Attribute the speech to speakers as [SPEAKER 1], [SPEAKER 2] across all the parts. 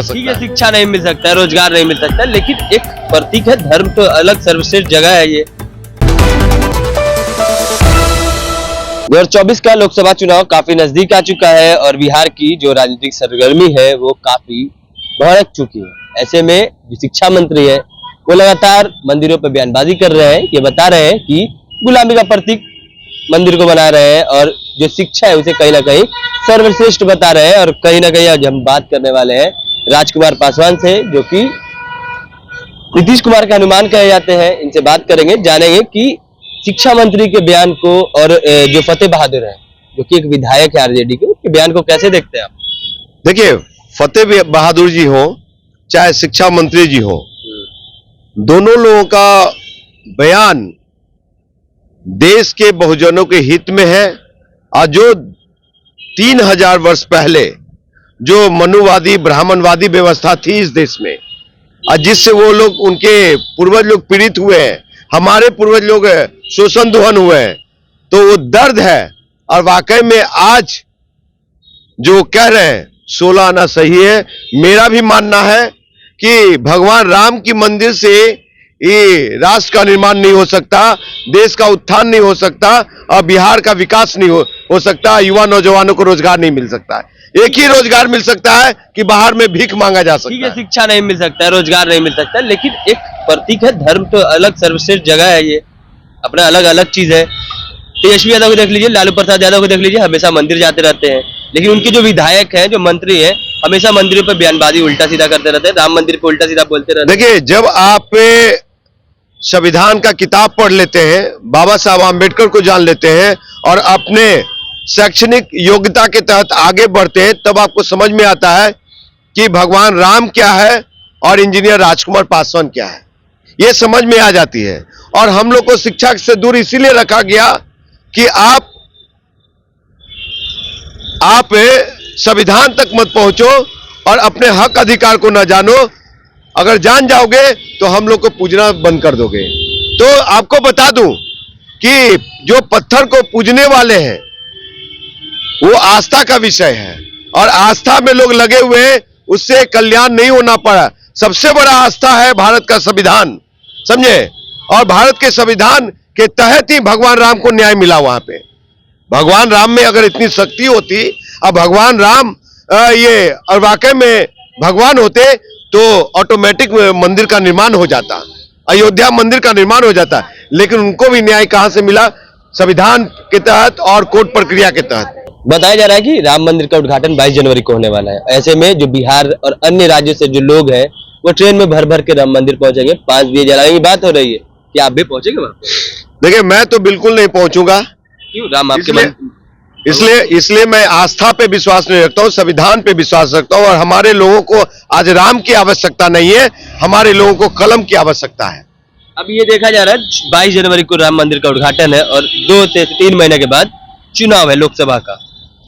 [SPEAKER 1] ठीक है, शिक्षा नहीं मिल सकता है, रोजगार नहीं मिल सकता, लेकिन एक प्रतीक है, धर्म तो अलग सर्वश्रेष्ठ जगह है ये। 2024 का लोकसभा चुनाव काफी नजदीक आ चुका है और बिहार की जो राजनीतिक सरगर्मी है वो काफी भड़क चुकी है। ऐसे में जो शिक्षा मंत्री है वो लगातार मंदिरों पर बयानबाजी कर रहे हैं। ये बता रहे हैं कि गुलामी का प्रतीक मंदिर को बना रहे हैं और जो शिक्षा है उसे कहीं ना कहीं सर्वश्रेष्ठ बता रहे हैं। और कहीं ना कहीं आज हम बात करने वाले हैं राजकुमार पासवान से, जो कि नीतीश कुमार के हनुमान कहे जाते हैं। इनसे बात करेंगे, जानेंगे कि शिक्षा मंत्री के बयान को और जो फतेह बहादुर है जो कि एक विधायक है आरजेडी के, उसके बयान को कैसे देखते हैं आप?
[SPEAKER 2] देखिए, फतेह बहादुर जी हो चाहे शिक्षा मंत्री जी हो, दोनों लोगों का बयान देश के बहुजनों के हित में है। और जो 3000 वर्ष पहले जो मनुवादी ब्राह्मणवादी व्यवस्था थी इस देश में, और जिससे वो लोग उनके पूर्वज लोग पीड़ित हुए हैं, हमारे पूर्वज लोग शोषण दोहन हुए हैं, तो वो दर्द है। और वाकई में आज जो कह रहे हैं 16 आना सही है। मेरा भी मानना है कि भगवान राम की मंदिर से ये राष्ट्र का निर्माण नहीं हो सकता, देश का उत्थान नहीं हो सकता और बिहार का विकास नहीं हो सकता, युवा नौजवानों को रोजगार नहीं मिल सकता है। एक ही रोजगार मिल सकता है कि बाहर में भीख मांगा जा सकता है।
[SPEAKER 1] ठीक है, शिक्षा नहीं मिल सकता है, रोजगार नहीं मिल सकता, लेकिन एक प्रतीक है, धर्म तो अलग सर्वश्रेष्ठ जगह है ये, अपना अलग अलग चीज है। तेजस्वी यादव को देख लीजिए, लालू प्रसाद यादव को देख लीजिए, हमेशा मंदिर जाते रहते हैं, लेकिन उनके जो विधायक हैं, जो मंत्री हैं, हमेशा मंदिरों पर बयानबाजी उल्टा सीधा करते रहते हैं, राम मंदिर को उल्टा सीधा बोलते रहते हैं।
[SPEAKER 2] देखिए, जब आप संविधान का किताब पढ़ लेते हैं, बाबा साहब आम्बेडकर को जान लेते हैं और अपने शैक्षणिक योग्यता के तहत आगे बढ़ते हैं, तब आपको समझ में आता है कि भगवान राम क्या है और इंजीनियर राजकुमार पासवान क्या है, ये समझ में आ जाती है। और हम लोग को शिक्षा से दूर इसीलिए रखा गया कि आप संविधान तक मत पहुंचो और अपने हक अधिकार को न जानो। अगर जान जाओगे तो हम लोग को पूजना बंद कर दोगे। तो आपको बता दूं कि जो पत्थर को पूजने वाले हैं वो आस्था का विषय है और आस्था में लोग लगे हुए हैं, उससे कल्याण नहीं होना पड़ा। सबसे बड़ा आस्था है भारत का संविधान, समझे, और भारत के संविधान के तहत ही भगवान राम को न्याय मिला। वहां पे भगवान राम में अगर इतनी शक्ति होती, अब भगवान राम ये और वाकई में भगवान होते तो ऑटोमेटिक मंदिर का निर्माण हो जाता, अयोध्या मंदिर का निर्माण हो जाता, लेकिन उनको भी न्याय कहां से मिला? संविधान के तहत और कोर्ट प्रक्रिया के तहत।
[SPEAKER 1] बताया जा रहा है कि राम मंदिर का उद्घाटन 22 जनवरी को होने वाला है। ऐसे में जो बिहार और अन्य राज्यों से जो लोग हैं वो ट्रेन में भर भर के राम मंदिर पहुंचेंगे, 5 दिए जलाने की बात हो रही है। क्या आप भी पहुंचेंगे वहां पे?
[SPEAKER 2] देखिए, मैं तो बिल्कुल नहीं पहुंचूंगा।
[SPEAKER 1] क्यों? राम आपके
[SPEAKER 2] इसलिए मैं आस्था पे विश्वास नहीं रखता हूँ, संविधान पे विश्वास रखता हूँ। और हमारे लोगों को आज राम की आवश्यकता नहीं है, हमारे लोगों को कलम की आवश्यकता है।
[SPEAKER 1] अब ये देखा जा रहा है 22 जनवरी को राम मंदिर का उद्घाटन है और 2 से 3 महीने के बाद चुनाव है लोकसभा का।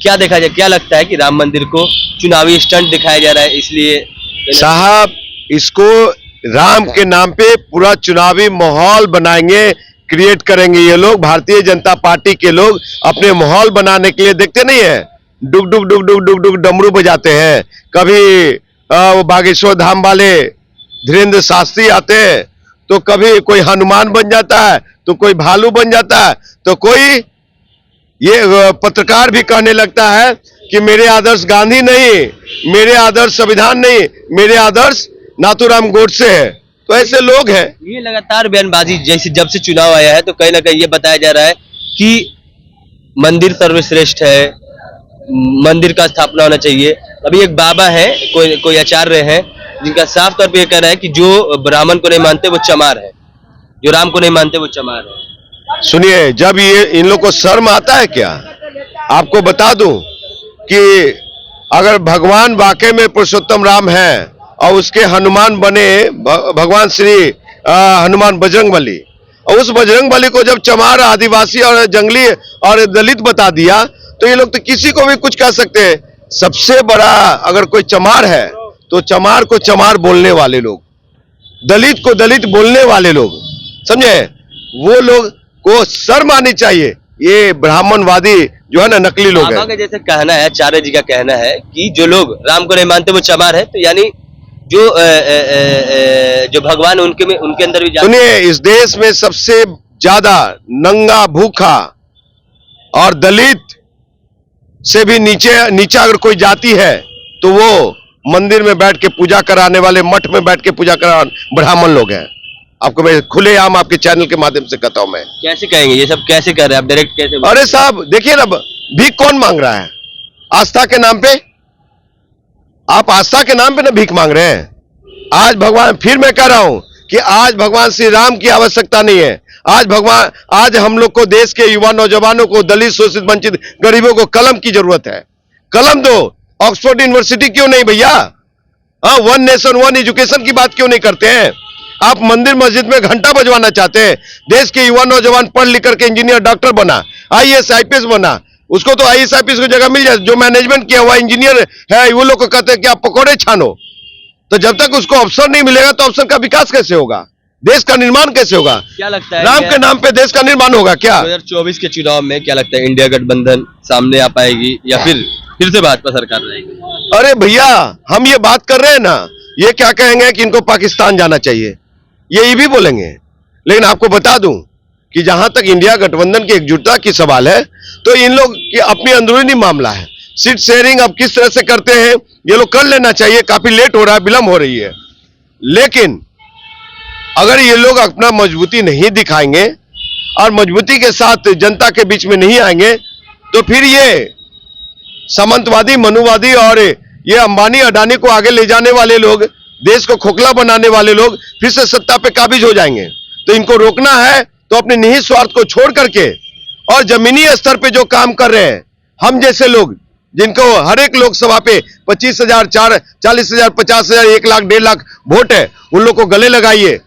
[SPEAKER 1] क्या देखा जाए, क्या लगता है कि राम मंदिर को चुनावी स्टंट दिखाया जा रहा है? इसलिए
[SPEAKER 2] साहब, इसको राम के नाम पे पूरा चुनावी माहौल बनाएंगे, क्रिएट करेंगे ये लोग। भारतीय जनता पार्टी के लोग अपने माहौल बनाने के लिए, देखते नहीं है, डुग डुग डुग डुग डुग डुग डमरू बजाते हैं। कभी वो बागेश्वर धाम वाले धीरेन्द्र शास्त्री आते हैं, तो कभी कोई हनुमान बन जाता है, तो कोई भालू बन जाता है, तो कोई ये पत्रकार भी कहने लगता है कि मेरे आदर्श गांधी नहीं, मेरे आदर्श संविधान नहीं, मेरे आदर्श नाथूराम गोडसे है। तो ऐसे लोग हैं।
[SPEAKER 1] ये लगातार बयानबाजी, जैसे जब से चुनाव आया है तो कहीं ना कहीं ये बताया जा रहा है कि मंदिर सर्वश्रेष्ठ है, मंदिर का स्थापना होना चाहिए। अभी एक बाबा है, कोई आचार्य है, जिनका साफ तौर पे ये कहना है कि जो ब्राह्मण को नहीं मानते वो चमार है, जो राम को नहीं मानते वो चमार है।
[SPEAKER 2] सुनिए, जब ये इन लोग को शर्म आता है क्या? आपको बता दूं कि अगर भगवान वाकई में पुरुषोत्तम राम है और उसके हनुमान बने भगवान श्री हनुमान बजरंगबली, और उस बजरंगबली को जब चमार, आदिवासी और जंगली और दलित बता दिया, तो ये लोग तो किसी को भी कुछ कह सकते हैं। सबसे बड़ा अगर कोई चमार है तो चमार को चमार बोलने वाले लोग, दलित को दलित बोलने वाले लोग, समझे, वो लोग को शर्म आनी चाहिए। ये ब्राह्मणवादी जो है ना, नकली लोग
[SPEAKER 1] बाबा
[SPEAKER 2] हैं।
[SPEAKER 1] का जैसे कहना है, आचार्य जी का कहना है कि जो लोग राम को नहीं मानते वो चमार है, तो यानी जो जो भगवान उनके अंदर भी
[SPEAKER 2] सुनिए, इस देश में सबसे ज्यादा नंगा, भूखा और दलित से भी नीचा अगर कोई जाति है तो वो मंदिर में बैठ के पूजा कराने वाले, मठ में बैठ के पूजा कराने ब्राह्मण लोग हैं। आपको मैं खुलेआम आपके चैनल के माध्यम से कहता हूं। मैं
[SPEAKER 1] कैसे कहेंगे, ये सब कैसे कर रहे हैं आप, डायरेक्ट कैसे?
[SPEAKER 2] अरे साहब देखिए ना, भीख कौन मांग रहा है? आस्था के नाम पे, आप आस्था के नाम पे ना भीख मांग रहे हैं। आज भगवान, फिर मैं कह रहा हूं कि आज भगवान श्री राम की आवश्यकता नहीं है। आज हम लोग को, देश के युवा नौजवानों को, दलित, शोषित, वंचित, गरीबों को कलम की जरूरत है। कलम दो। ऑक्सफोर्ड यूनिवर्सिटी क्यों नहीं भैया? हाँ, वन नेशन वन एजुकेशन की बात क्यों नहीं करते हैं? आप मंदिर मस्जिद में घंटा बजवाना चाहते हैं। देश के युवा नौजवान पढ़ लिख करके इंजीनियर, डॉक्टर बना, आईएएस आईपीएस बना, उसको तो आईएएस आईपीएस को जगह मिल जाए। जो मैनेजमेंट किया हुआ इंजीनियर है, वो लोग को कहते हैं कि आप पकौड़े छानो। तो जब तक उसको अवसर नहीं मिलेगा तो अवसर का विकास कैसे होगा? देश का निर्माण कैसे होगा?
[SPEAKER 1] क्या लगता है,
[SPEAKER 2] राम के नाम पे देश का निर्माण होगा क्या?
[SPEAKER 1] 2024 के चुनाव में क्या लगता है, इंडिया गठबंधन सामने आ पाएगी या फिर से भाजपा सरकार रहेगी?
[SPEAKER 2] अरे भैया, हम ये बात कर रहे हैं ना, ये क्या कहेंगे कि इनको पाकिस्तान जाना चाहिए, ये भी बोलेंगे। लेकिन आपको बता दूं कि जहां तक इंडिया गठबंधन की एकजुटता की सवाल है, तो इन लोग की अपनी अंदरूनी मामला है। सीट शेयरिंग अब किस तरह से करते हैं, ये लोग कर लेना चाहिए। काफी लेट हो रहा है, विलंब हो रही है। लेकिन अगर ये लोग अपना मजबूती नहीं दिखाएंगे और मजबूती के साथ जनता के बीच में नहीं आएंगे, तो फिर ये सामंतवादी, मनुवादी और ये अंबानी अडानी को आगे ले जाने वाले लोग, देश को खोखला बनाने वाले लोग फिर से सत्ता पे काबिज हो जाएंगे। तो इनको रोकना है तो अपने निहित स्वार्थ को छोड़ करके और जमीनी स्तर पे जो काम कर रहे हैं, हम जैसे लोग, जिनको हर एक लोकसभा पे 25,000, 40,000, 50,000, 1 लाख, 1.5 लाख वोट है, उन लोग को गले लगाइए।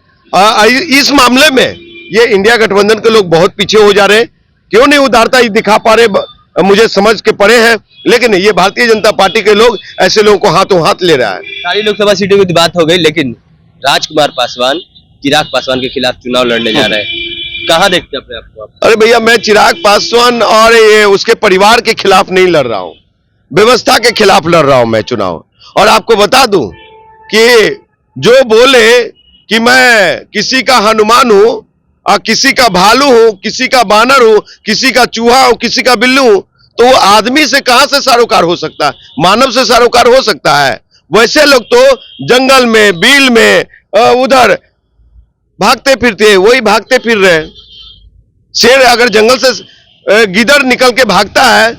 [SPEAKER 2] इस मामले में ये इंडिया गठबंधन के लोग बहुत पीछे हो जा रहे हैं। क्यों नहीं उदारता दिखा पा रहे, मुझे समझ के परे है। लेकिन ये भारतीय जनता पार्टी के लोग ऐसे लोगों को हाथों हाथ ले रहा है।
[SPEAKER 1] सारी लोकसभा सीटों की बात हो गई, लेकिन राजकुमार पासवान चिराग पासवान के खिलाफ चुनाव लड़ने जा रहे हैं, कहां देखते हैं अपने आप को आप?
[SPEAKER 2] अरे भैया, मैं चिराग पासवान और ये उसके परिवार के खिलाफ नहीं लड़ रहा हूं, व्यवस्था के खिलाफ लड़ रहा हूं मैं चुनाव। और आपको बता दूं कि जो बोले कि मैं किसी का हनुमान हूं और किसी का भालू हूं, किसी का बानर हूं, किसी का चूहा हूं, किसी का बिल्लू हूं, तो वो आदमी से कहां से सारोकार हो सकता है? मानव से सारोकार हो सकता है? वैसे लोग तो जंगल में, बिल में, उधर भागते फिरते, वही भागते फिर रहे। शेर अगर जंगल से गिदड़ निकल के भागता है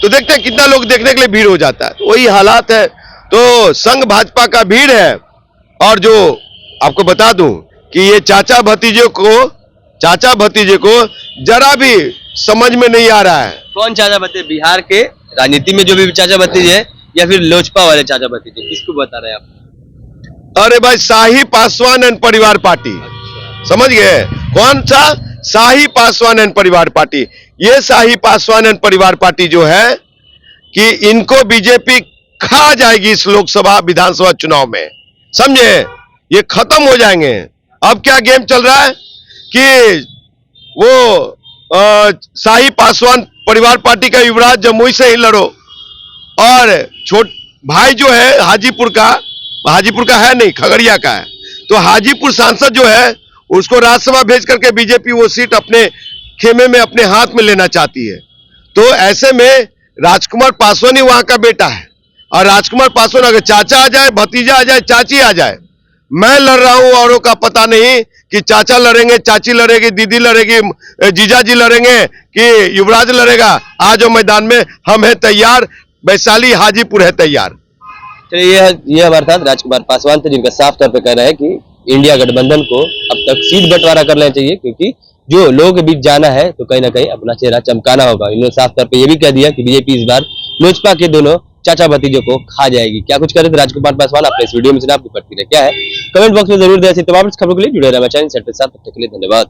[SPEAKER 2] तो देखते हैं कितना लोग देखने के लिए भीड़ हो जाता है। वही हालात है। तो संघ भाजपा का भीड़ है। और जो आपको बता दूं कि ये चाचा भतीजे को जरा भी समझ में नहीं आ रहा है।
[SPEAKER 1] कौन चाचा भतीजे? बिहार के राजनीति में जो भी चाचा भतीजे है या फिर लोजपा वाले चाचा भतीजे, किसको बता रहे हैं आप?
[SPEAKER 2] अरे भाई, शाही पासवान एंड परिवार पार्टी, समझ गए? कौन सा? शाही पासवान एंड परिवार पार्टी। ये शाही पासवान एंड परिवार पार्टी जो है कि इनको बीजेपी खा जाएगी इस लोकसभा विधानसभा चुनाव में, समझे? ये खत्म हो जाएंगे। अब क्या गेम चल रहा है कि वो शाही पासवान परिवार पार्टी का युवराज जमुई से ही लड़ो, और भाई जो है हाजीपुर का है नहीं, खगड़िया का है, तो हाजीपुर सांसद जो है उसको राज्यसभा भेज करके बीजेपी वो सीट अपने खेमे में, अपने हाथ में लेना चाहती है। तो ऐसे में राजकुमार पासवान ही वहां का बेटा है, और राजकुमार पासवान अगर चाचा आ जाए, भतीजा आ जाए, चाची आ जाए, मैं लड़ रहा हूं, औरों का पता नहीं कि चाचा लड़ेंगे, चाची लड़ेगी, दीदी लड़ेगी, जीजाजी लड़ेंगे कि युवराज लड़ेगा। आज मैदान में हम है तैयार, वैशाली हाजीपुर है तैयार।
[SPEAKER 1] चलिए, ये हमारे साथ राजकुमार पासवान थे, जिनका साफ तौर पे कहना है कि इंडिया गठबंधन को अब तक सीट बंटवारा कर लेना चाहिए, क्योंकि जो लोगों के बीच जाना है तो कहीं ना कहीं अपना चेहरा चमकाना होगा। इन्होंने साफ तौर पे ये भी कह दिया कि बीजेपी इस बार लोजपा के दोनों चाचा भतीजों को खा जाएगी। क्या कुछ कर रहे थे राजकुमार पासवान, आपने इस वीडियो में सुना, आपकी प्रतिक्रिया क्या है कमेंट बॉक्स में जरूर दें। तमाम खबरों के लिए जुड़े रहना चाहिए। धन्यवाद।